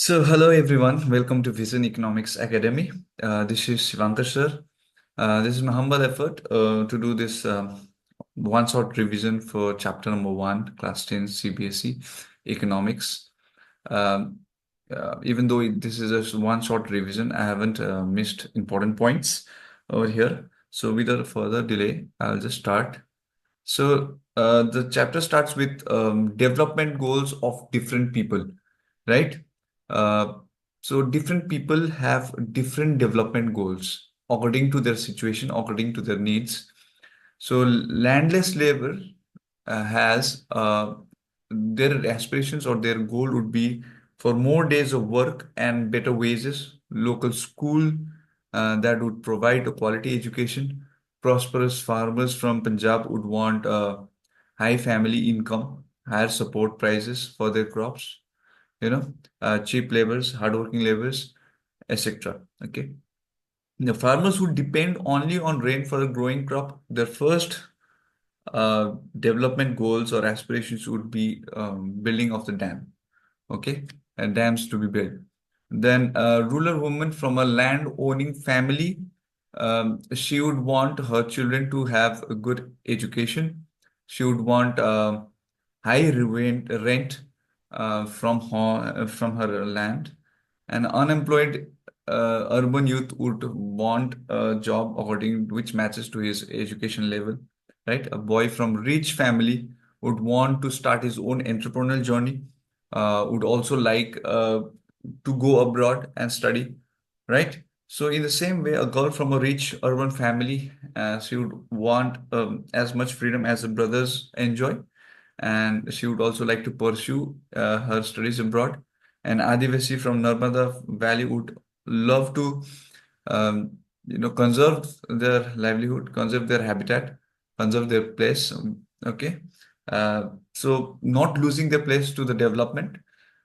So, hello everyone. Welcome to Vision Economics Academy. This is Shivankar sir. This is my humble effort to do this one-shot revision for chapter number 1, class 10 CBSE Economics. Um, Even though this is a one-shot revision, I haven't missed important points over here. So, without further delay, I'll just start. So, the chapter starts with development goals of different people, right? Uh, so different people have different development goals according to their situation, according to their needs. So landless labor has their aspirations or their goal would be for more days of work and better wages, local school that would provide a quality education. Prosperous farmers from Punjab would want high family income, higher support prices for their crops, cheap laborers, hardworking laborers, etc. Okay. The farmers who depend only on rain for a growing crop, their first development goals or aspirations would be building of the dam. Okay, and dams to be built. Then a rural woman from a land owning family, she would want her children to have a good education. She would want high rent from her land. An unemployed urban youth would want a job according which matches to his education level, right? A boy from rich family would want to start his own entrepreneurial journey, would also like to go abroad and study, right? So in the same way, a girl from a rich urban family, she would want as much freedom as her brothers enjoy, and she would also like to pursue her studies abroad. And Adivasi from Narmada Valley would love to, conserve their livelihood, conserve their habitat, conserve their place. Okay, so not losing their place to the development.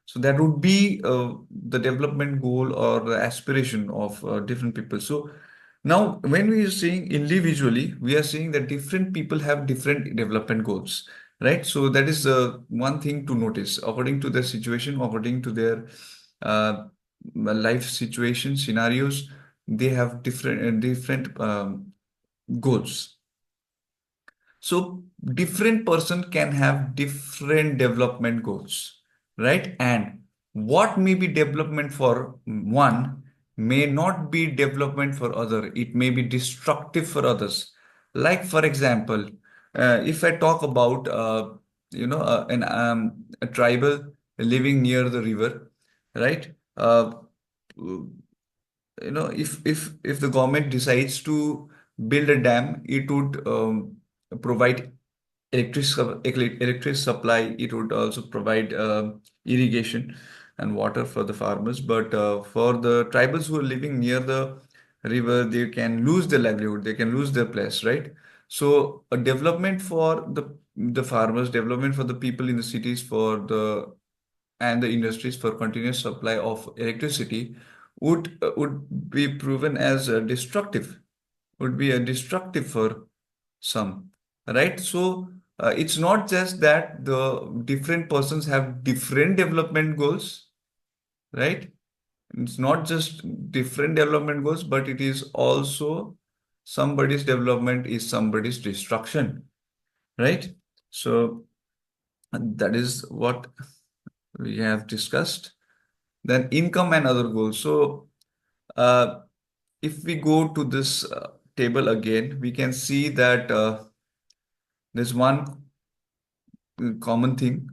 So that would be the development goal or the aspiration of different people. So now, when we are seeing individually, we are seeing that different people have different development goals, right? So that is one thing to notice. According to their situation, according to their life situation scenarios, they have different goals. So different person can have different development goals, right? And what may be development for one may not be development for other. It may be destructive for others. Like for example, if I talk about a tribal living near the river, right? If the government decides to build a dam, it would provide electric supply. It would also provide irrigation and water for the farmers. But for the tribals who are living near the river, they can lose their livelihood. They can lose their place, right? So a development for the farmers, development for the people in the cities, for the and the industries for continuous supply of electricity would be proven as destructive, would be a destructive for some, right? So it's not just that the different persons have different development goals, right? It's not just different development goals, but it is also somebody's development is somebody's destruction, right? So that is what we have discussed. Then income and other goals. So uh, if we go to this table again, we can see that there's one common thing.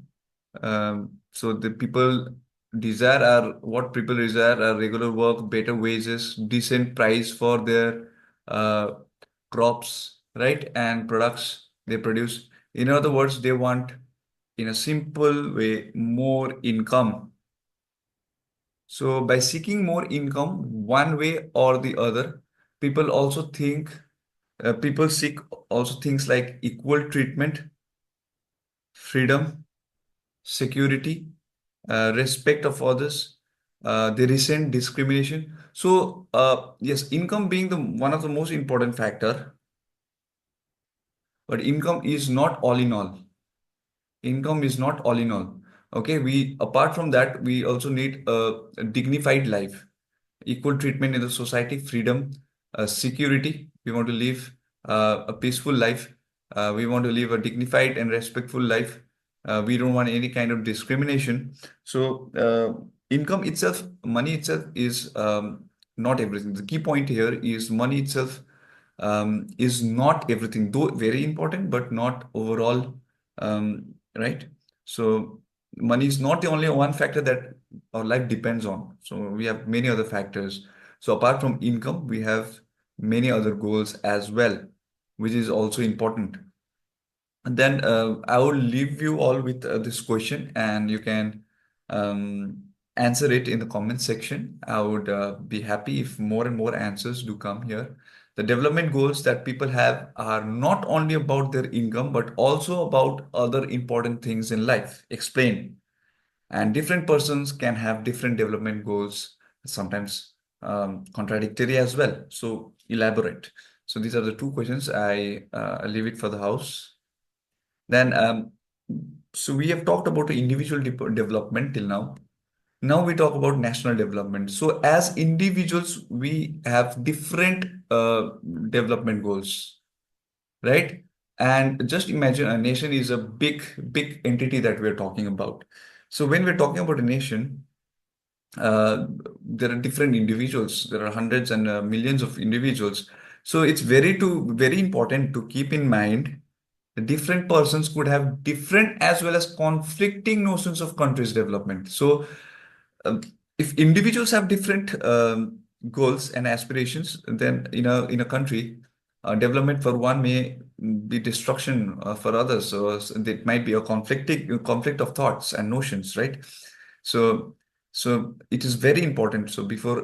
So the people desire are what people desire are regular work, better wages, decent price for their uh, crops, right? And products they produce. In other words, they want, in a simple way, more income. So by seeking more income one way or the other, people also think, people seek also things like equal treatment, freedom, security, respect of others. They resent discrimination. So yes, income being the one of the most important factor, but income is not all in all. Income is not all in all. Okay, we apart from that, we also need a dignified life, equal treatment in the society, freedom, security. We want to live a peaceful life. We want to live a dignified and respectful life. We don't want any kind of discrimination. So, income itself, money itself is not everything. The key point here is money itself is not everything, though very important, but not overall, right? So, money is not the only one factor that our life depends on. So we have many other factors. So apart from income, we have many other goals as well, which is also important. And then I will leave you all with this question, and you can answer it in the comment section. I would be happy if more and more answers do come here. The development goals that people have are not only about their income, but also about other important things in life. Explain. And different persons can have different development goals, sometimes contradictory as well. So elaborate. So these are the two questions. I leave it for the house. Then, so we have talked about the individual development till now. Now we talk about national development. So as individuals, we have different development goals, right? And just imagine a nation is a big, big entity that we're talking about. So when we're talking about a nation, uh, there are different individuals. There are hundreds and millions of individuals. So it's very important to keep in mind the different persons could have different as well as conflicting notions of country's development. So um, if individuals have different goals and aspirations, then in a country, development for one may be destruction for others. So it might be a conflict of thoughts and notions, right? So so it is very important. So before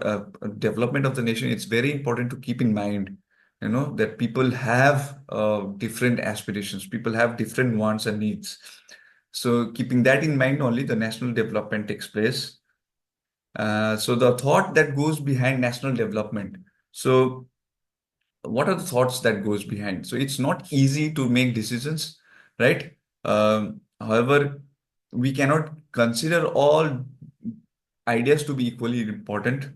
development of the nation, it's very important to keep in mind, that people have different aspirations, people have different wants and needs. So keeping that in mind, only the national development takes place. So the thought that goes behind national development. So what are the thoughts that goes behind? So it's not easy to make decisions, right? However, we cannot consider all ideas to be equally important,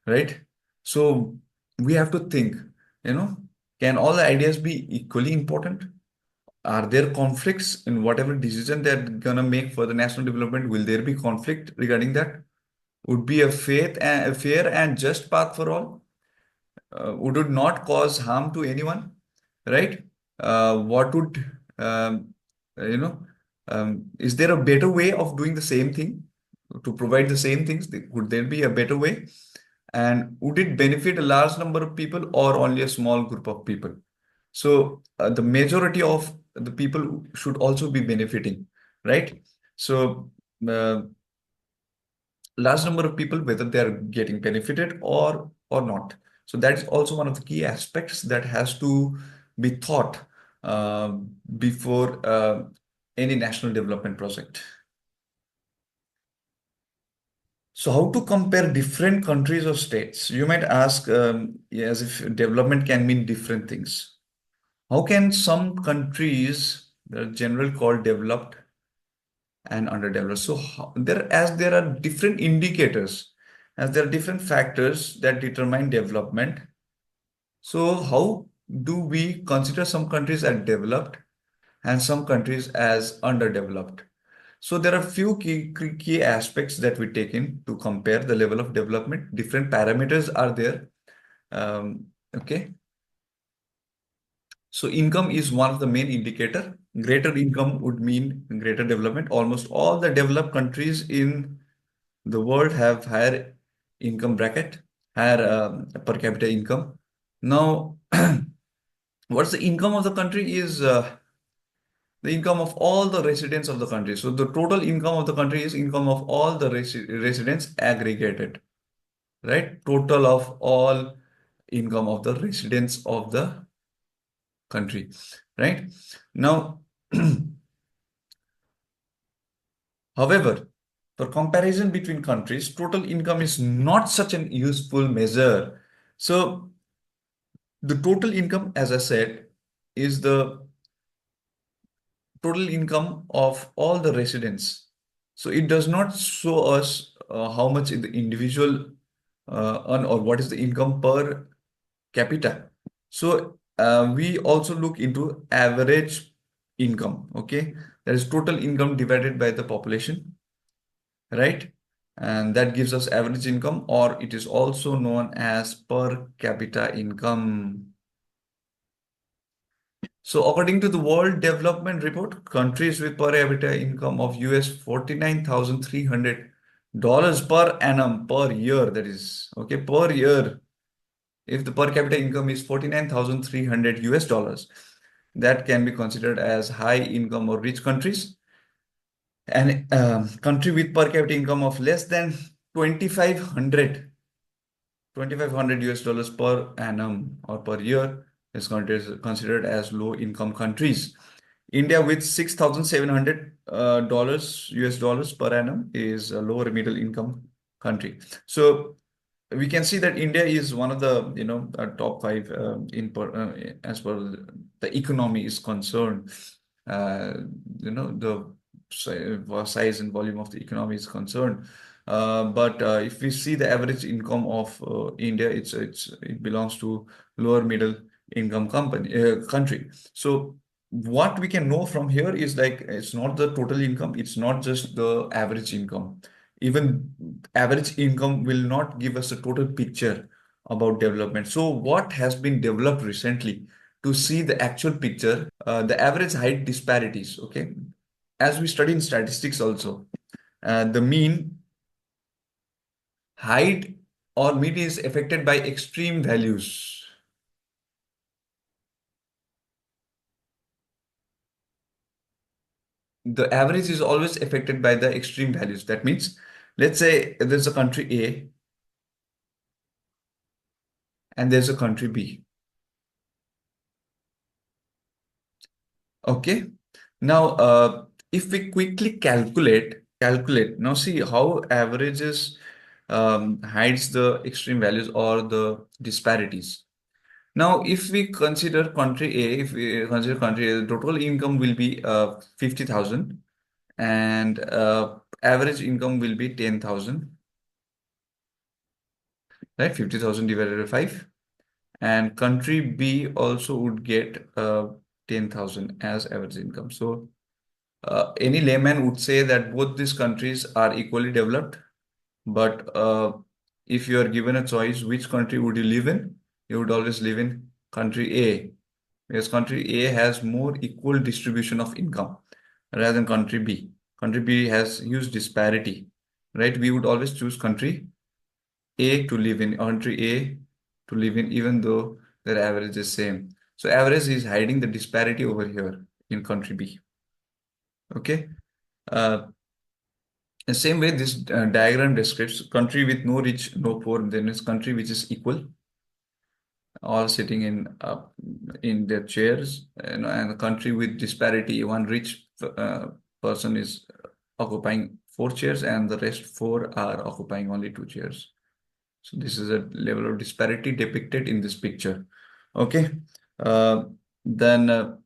right? So we have to think, you know, can all the ideas be equally important? Are there conflicts in whatever decision they're gonna make for the national development? Will there be conflict regarding that? Would be a fair and just path for all? Would it not cause harm to anyone, right? What would you know? Is there a better way of doing the same thing to provide the same things? Would there be a better way? And would it benefit a large number of people or only a small group of people? So the majority of the people should also be benefiting, right? So uh, large number of people, whether they are getting benefited or not. So that's also one of the key aspects that has to be thought uh, before any national development project. So how to compare different countries or states? You might ask, as if development can mean different things. How can some countries that are generally called developed and underdeveloped? So there are different indicators, as there are different factors that determine development. So how do we consider some countries as developed and some countries as underdeveloped? So there are few key aspects that we take in to compare the level of development. Different parameters are there. Okay. So income is one of the main indicator. Greater income would mean greater development. Almost all the developed countries in the world have higher income bracket, higher per capita income. Now, what's the income of the country is the income of all the residents of the country. So the total income of the country is income of all the residents aggregated, right? Total of all income of the residents of the country, right? Now, however, for comparison between countries, total income is not such an useful measure. So the total income, as I said, is the total income of all the residents. So it does not show us how much the individual earn or what is the income per capita. So we also look into average income. Okay, that is total income divided by the population, right? And that gives us average income, or it is also known as per capita income. So according to the World Development Report, countries with per capita income of US $49,300 per annum per year, that is, okay, per year. If the per capita income is 49,300 US dollars, that can be considered as high income or rich countries. And country with per capita income of less than 2,500 US dollars per annum or per year is considered as low income countries. India with $6,700 dollars US dollars per annum is a lower middle income country. So we can see that India is one of the top five as per the economy is concerned. Uh, the size and volume of the economy is concerned. But if we see the average income of India, it belongs to lower middle income country. So what we can know from here is like it's not the total income, it's not just the average income. Even average income will not give us a total picture about development. So what has been developed recently to see the actual picture, the average height disparities, okay? As we study in statistics also, the mean height or mid is affected by extreme values. The average is always affected by the extreme values. That means, let's say there's a country A and there's a country B. Okay. Now, if we quickly calculate, now see how averages hides the extreme values or the disparities. Now, if we consider country A, if we consider country A, the total income will be 50,000 and average income will be 10,000, right? 50,000 divided by 5. And country B also would get 10,000 as average income. So any layman would say that both these countries are equally developed. But if you are given a choice, which country would you live in? You would always live in country A, because country A has more equal distribution of income rather than country B. Country B has huge disparity, right? We would always choose country A to live in, country A to live in, even though their average is same. So average is hiding the disparity over here in country B. Okay. Uh, the same way, this diagram describes country with no rich, no poor, then is country which is equal, all sitting in their chairs, and a country with disparity, one rich person is occupying 4 chairs, and the rest four are occupying only 2 chairs. So this is a level of disparity depicted in this picture. Okay. Uh, then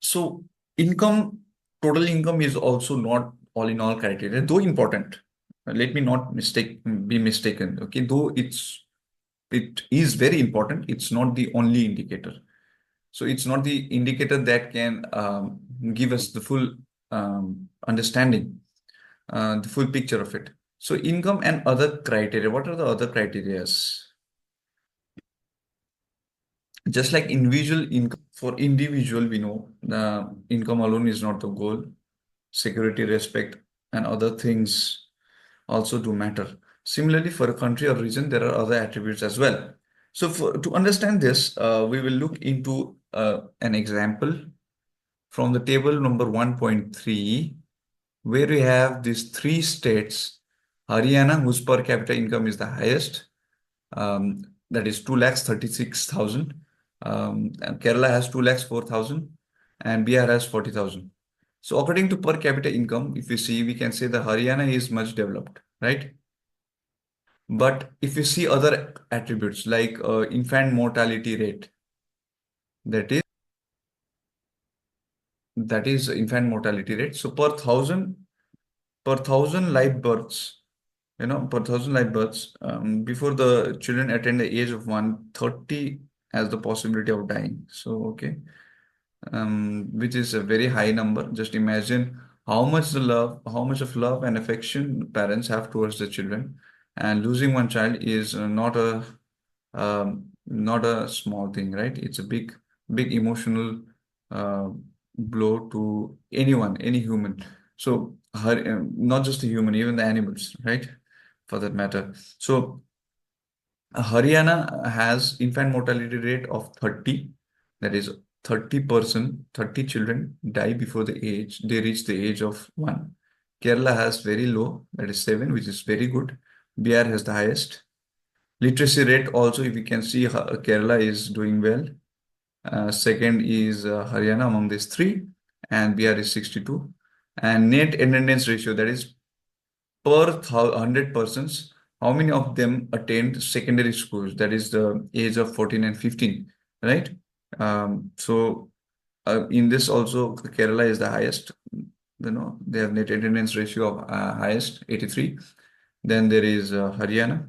So income, total income is also not all in all criteria, though important. Let me not be mistaken. Okay, though it is very important, it's not the only indicator. So it's not the indicator that can give us the full understanding, the full picture of it. So income and other criteria. What are the other criterias? Just like individual income, for individual, we know the income alone is not the goal. Security, respect, and other things also do matter. Similarly, for a country or region, there are other attributes as well. So, to understand this, we will look into an example from the table number 1.3, where we have these three states. Haryana, whose per capita income is the highest, that is 2,36,000. And Kerala has 2,04,000, and Bihar has 40,000. So according to per capita income, if you see, we can say the Haryana is much developed, right? But if you see other attributes like infant mortality rate, that is that is infant mortality rate. So per thousand live births, per thousand live births, before the children attain the age of 130 has the possibility of dying. So, okay, which is a very high number. Just imagine how much of love and affection parents have towards the children, and losing one child is not a small thing, right? It's a big emotional uh, blow to anyone, any human. So, not just the human, even the animals, right? For that matter. So, Haryana has infant mortality rate of 30. That is 30%, 30 children die before they reach the age of 1. Kerala has very low, that is 7, which is very good. BR has the highest. Literacy rate also, if you can see, Kerala is doing well. Second is Haryana among these three, and BR is 62. And net attendance ratio, that is per 100 persons, how many of them attained secondary schools? That is the age of 14 and 15, right? In this also, Kerala is the highest. They have net attendance ratio of highest, 83. Then there is Haryana.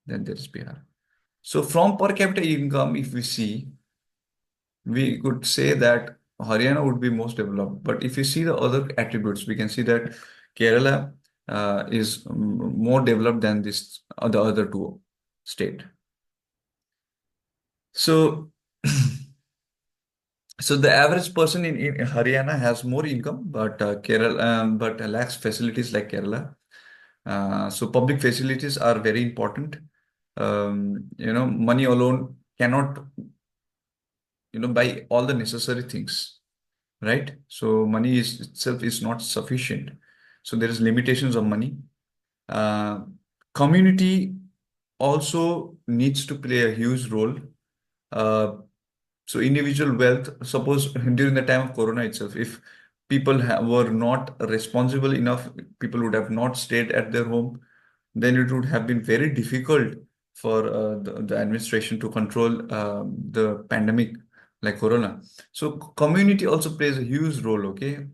Then there is Bihar. So from per capita income, if we see, we could say that Haryana would be most developed. But if you see the other attributes, we can see that Kerala is more developed than the other two state. So, so the average person in Haryana has more income, but but lacks facilities like Kerala. So public facilities are very important. Money alone cannot, buy all the necessary things, right? So money is itself is not sufficient. So there is limitations of money. Uh, Community also needs to play a huge role. Uh, so individual wealth, suppose during the time of Corona itself, if people were not responsible enough, people would have not stayed at their home, then it would have been very difficult for the administration to control the pandemic like Corona. So community also plays a huge role. Okay,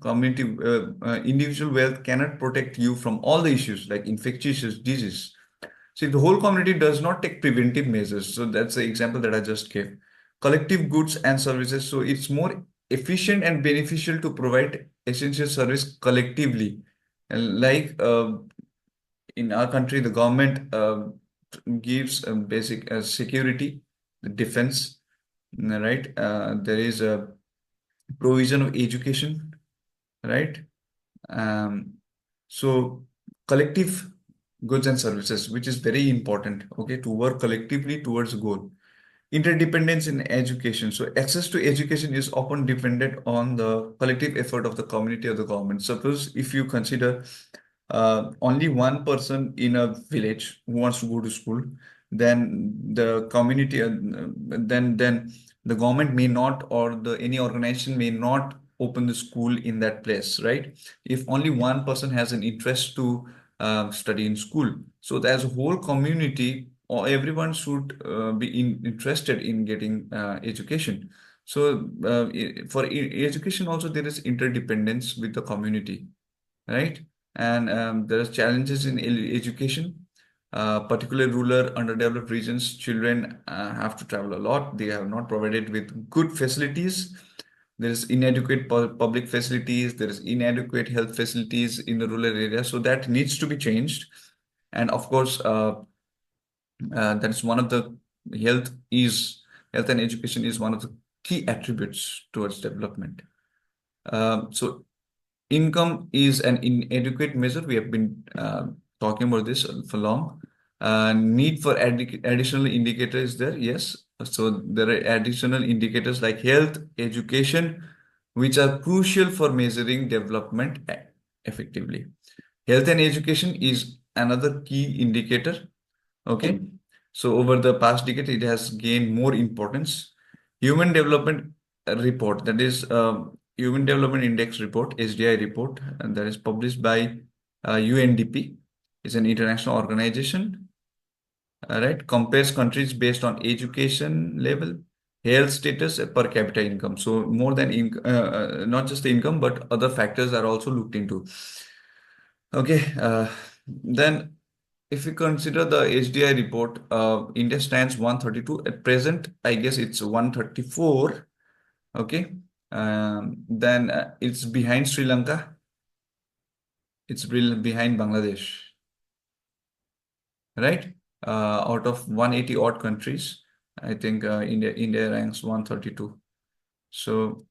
individual wealth cannot protect you from all the issues like infectious disease. See, the whole community does not take preventive measures. So that's the example that I just gave. Collective goods and services. So it's more efficient and beneficial to provide essential service collectively. And like in our country, the government gives basic security, defense, right? There is a provision of education, right? Um, so collective goods and services, which is very important, okay, to work collectively towards a goal. Interdependence in education. So access to education is often dependent on the collective effort of the community or the government. Suppose if you consider only one person in a village who wants to go to school, then the community, then the government may not, or the any organization may not open the school in that place, right? If only one person has an interest to study in school, so as a whole community or everyone should interested in getting education. So for education also there is interdependence with the community, right? And there are challenges in education, particularly rural, underdeveloped regions. Children have to travel a lot. They are not provided with good facilities. There is inadequate public facilities. There is inadequate health facilities in the rural area. So that needs to be changed. And of course, that's one of the health is health and education is one of the key attributes towards development. So income is an inadequate measure. We have been talking about this for long. Need for additional indicators there, yes. So there are additional indicators like health, education, which are crucial for measuring development effectively. Health and education is another key indicator. Okay. So over the past decade, it has gained more importance. Human Development Report, that is Human Development Index report, HDI report, and that is published by UNDP. It's an international organization, right? Compares countries based on education level, health status, per capita income. So more than not just the income, but other factors are also looked into. Okay, then if we consider the HDI report, India stands 132 at present. I guess it's 134. Okay, then it's behind Sri Lanka. It's behind Bangladesh, right? Out of 180 odd countries, I think India ranks 132. So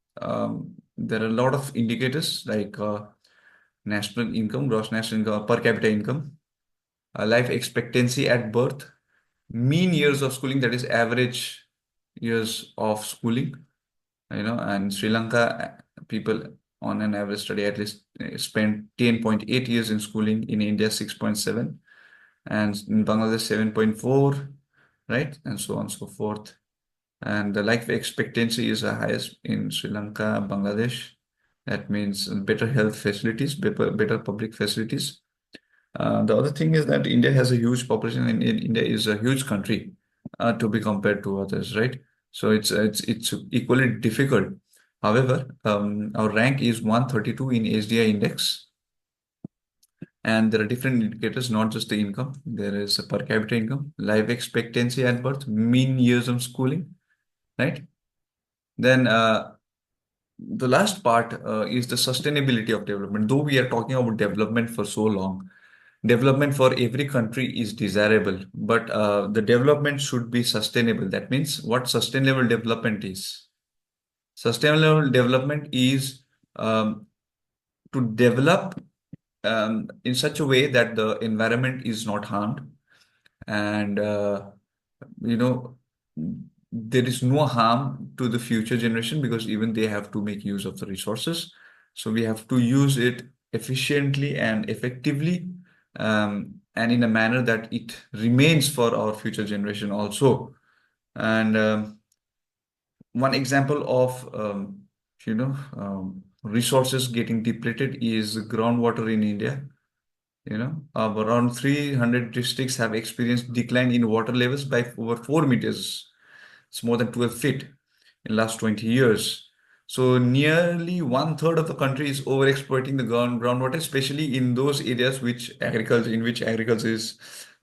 there are a lot of indicators like national income, gross national income, per capita income, life expectancy at birth, mean years of schooling, that is average years of schooling, and Sri Lanka people on an average study at least spend 10.8 years in schooling, in India 6.7, and in Bangladesh 7.4, right? And so on and so forth. And the life expectancy is the highest in Sri Lanka, Bangladesh. That means better health facilities, better public facilities. The other thing is that India has a huge population, and India is a huge country to be compared to others, right? So it's equally difficult. However, our rank is 132 in HDI index, and there are different indicators, not just the income. There is a per capita income, life expectancy at birth, mean years of schooling, right? Then the last part is the sustainability of development. Though we are talking about development for so long, development for every country is desirable, but the development should be sustainable. That means what sustainable development is? Sustainable development is to develop in such a way that the environment is not harmed, and you know there is no harm to the future generation, because even they have to make use of the resources. So we have to use it efficiently and effectively, and in a manner that it remains for our future generation also. And one example of resources getting depleted is groundwater in India. Around 300 districts have experienced decline in water levels by over 4 meters. It's more than 12 feet in last 20 years. So nearly one third of the country is overexploiting the groundwater, especially in those areas in which agriculture is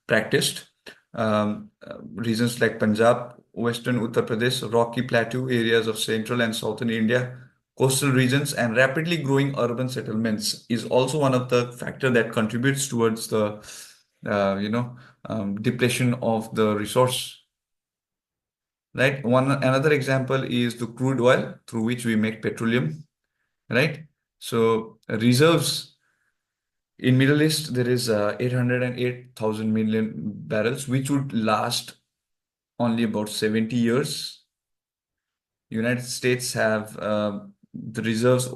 practiced. Regions like Punjab, Western Uttar Pradesh, Rocky Plateau areas of central and southern India, coastal regions, and rapidly growing urban settlements is also one of the factor that contributes towards the depletion of the resource. Right. One another example is the crude oil through which we make petroleum. Right. So reserves in Middle East, there is 808,000 million barrels, which would last only about 70 years. United States have the reserves,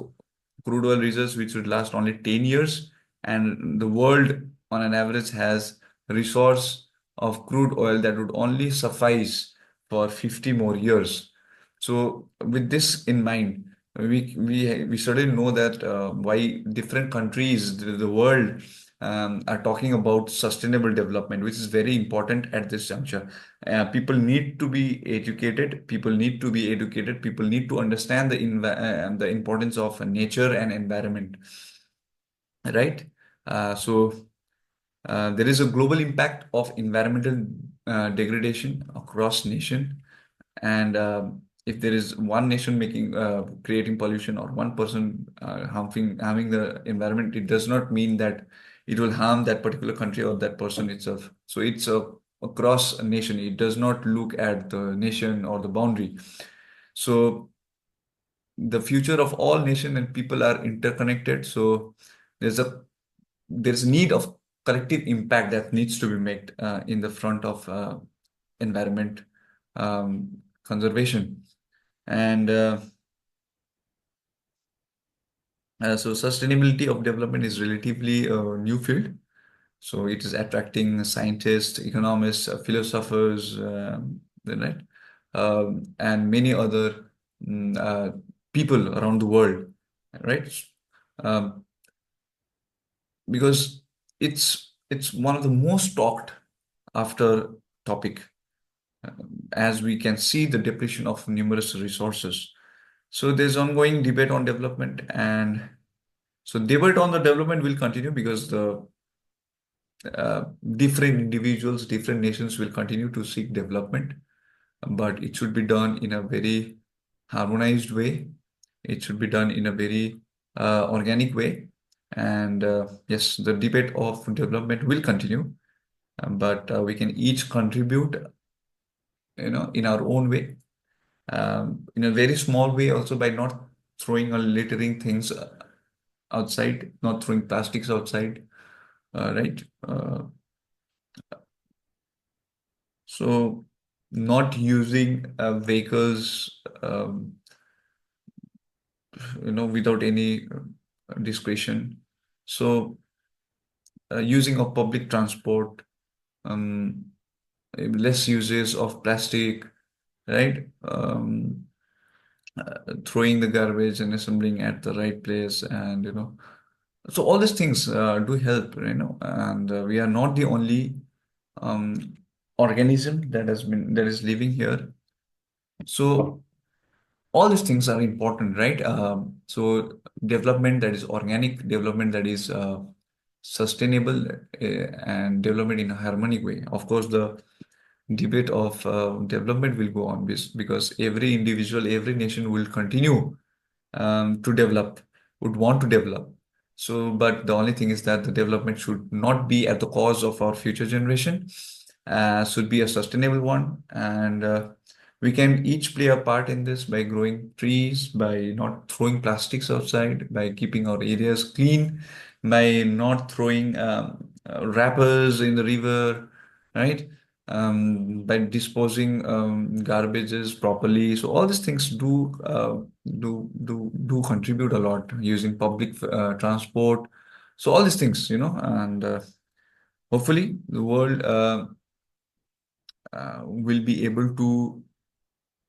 crude oil reserves, which would last only 10 years, and the world, on an average, has resource of crude oil that would only suffice for 50 more years. So, with this in mind, we certainly know that why different countries, the world, are talking about sustainable development, which is very important at this juncture. People need to be educated. People need to be educated. People need to understand the importance of nature and environment, right? There is a global impact of environmental degradation across nation, and if there is one nation creating pollution, or one person harming the environment, it does not mean that it will harm that particular country or that person itself. So it's across a nation. It does not look at the nation or the boundary. So the future of all nation and people are interconnected. So there's a there's need of collective impact that needs to be made in the front of environment conservation. And so sustainability of development is relatively a new field. So it is attracting scientists, economists, philosophers, right? And many other people around the world, right? Um, because it's one of the most talked after topic. as we can see the depletion of numerous resources. So there's ongoing debate on development, and so debate on the development will continue because the different individuals, different nations will continue to seek development, but it should be done in a very harmonized way. It should be done in a very organic way. And yes, the debate of development will continue, but we can each contribute, in our own way, in a very small way, also by not throwing or littering things outside, not throwing plastics outside, right? So not using vehicles, without any discretion. So using of public transport, um, less uses of plastic, right? Throwing the garbage and assembling at the right place, and so all these things do help, and we are not the only um, organism that is living here. So all these things are important, right? So development that is organic, development that is sustainable, and development in a harmonic way. Of course, the debate of development will go on, because every individual, every nation will continue to develop, would want to develop. So, but the only thing is that the development should not be at the cause of our future generation, should be a sustainable one. And we can each play a part in this by growing trees, by not throwing plastics outside, by keeping our areas clean, by not throwing wrappers in the river, right? By disposing garbages properly. So all these things do contribute a lot, using public transport. So all these things, and hopefully the world will be able to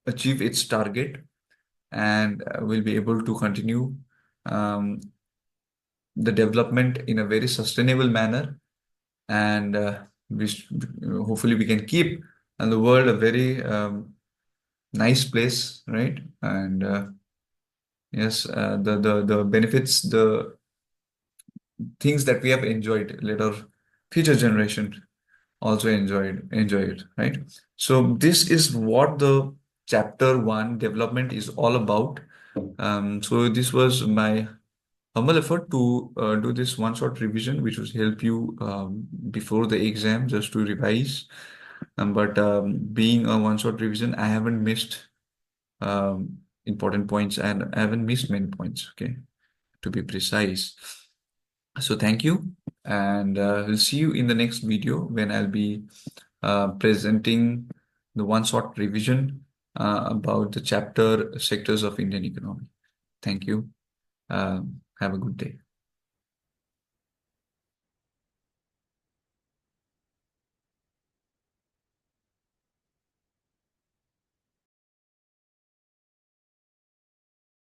achieve its target, and will be able to continue um, the development in a very sustainable manner, and hopefully we can keep and the world a very nice place, right? And yes, the benefits, the things that we have enjoyed, let our future generation also enjoy it, right? So this is what the chapter one development is all about. So this was my humble effort to do this one shot revision, which will help you before the exam, just to revise. But being a one shot revision, I haven't missed important points, and I haven't missed many points, okay, to be precise. So thank you, and we'll see you in the next video when I'll be presenting the one shot revision about the chapter sectors of Indian economy. Thank you. Have a good day.